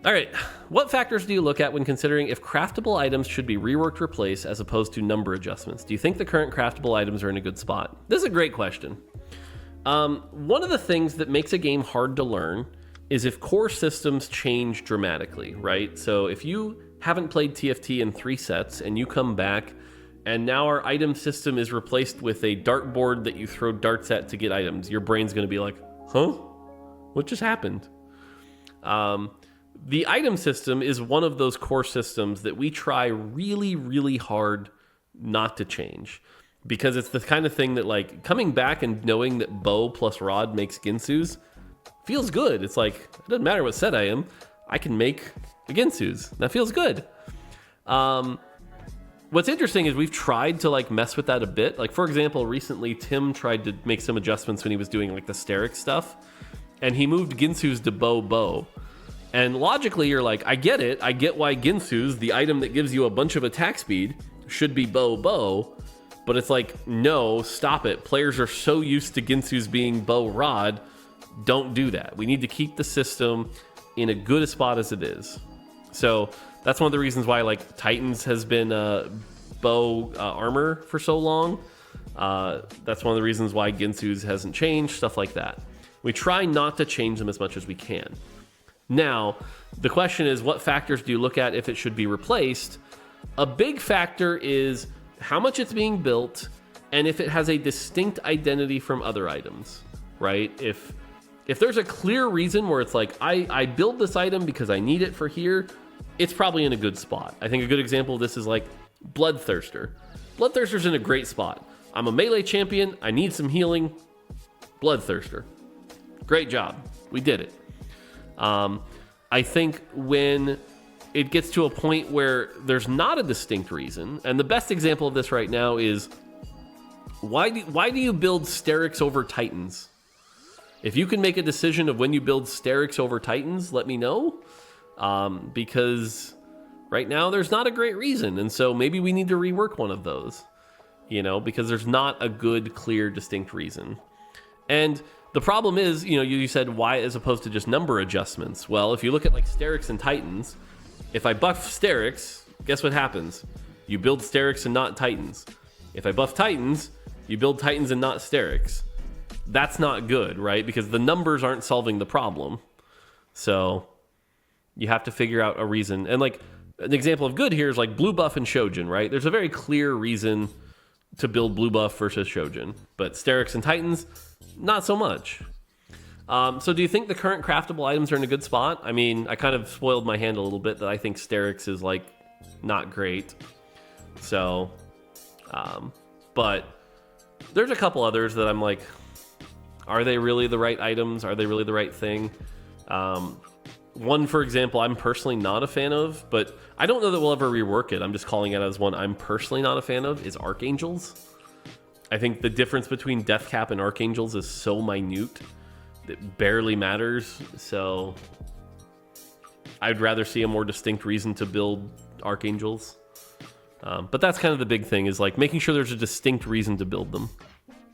All right. What factors do you look at when considering if craftable items should be reworked, replaced, as opposed to number adjustments? Do you think the current craftable items are in a good spot? This is a great question. One of the things that makes a game hard to learn is if core systems change dramatically, right? So if you haven't played TFT in 3 sets and you come back and now our item system is replaced with a dartboard that you throw darts at to get items, your brain's going to be like, huh? What just happened? The item system is one of those core systems that we try really, really hard not to change. Because it's the kind of thing that, like, coming back and knowing that bow plus rod makes Ginsu's feels good. It's like, it doesn't matter what set I am, I can make a Ginsu's. That feels good. What's interesting is we've tried to, like, mess with that a bit. Like, for example, recently Tim tried to make some adjustments when he was doing, like, the Sterix stuff. And he moved Ginsu's to bow. And logically, you're like, I get it. I get why Ginsu's, the item that gives you a bunch of attack speed, should be bow. But it's like, no, stop it. Players are so used to Ginsu's being bow rod. Don't do that. We need to keep the system in a good a spot as it is. So that's one of the reasons why, like, Titans has been bow armor for so long. That's one of the reasons why Ginsu's hasn't changed, stuff like that. We try not to change them as much as we can. Now, the question is, what factors do you look at if it should be replaced? A big factor is how much it's being built and if it has a distinct identity from other items, right? If there's a clear reason where it's like, I build this item because I need it for here, it's probably in a good spot. I think a good example of this is like Bloodthirster. Bloodthirster's in a great spot. I'm a melee champion. I need some healing. Bloodthirster. Great job. We did it. I think when it gets to a point where there's not a distinct reason, and the best example of this right now is why do you build Sterix over Titans? If you can make a decision of when you build Sterix over Titans, let me know, because right now there's not a great reason, and so maybe we need to rework one of those, because there's not a good, clear, distinct reason. And the problem is, you said why as opposed to just number adjustments. Well, if you look at like Sterix and Titans, if I buff Sterix, guess what happens? You build Sterix and not Titans. If I buff Titans, you build Titans and not Sterix. That's not good, right? Because the numbers aren't solving the problem. So you have to figure out a reason. And like an example of good here is like blue buff and Shojin, right? There's a very clear reason to build blue buff versus Shojin. But Sterix and Titans, not so much. So do you think the current craftable items are in a good spot? I mean, I kind of spoiled my hand a little bit that I think Sterix is like not great. So, but there's a couple others that I'm like, are they really the right items? Are they really the right thing? One, for example, I'm personally not a fan of, but I don't know that we'll ever rework it. I'm just calling it as one I'm personally not a fan of, is Archangels. I think the difference between Deathcap and Archangels is so minute. It barely matters, so I'd rather see a more distinct reason to build Archangels. But that's kind of the big thing, is like making sure there's a distinct reason to build them.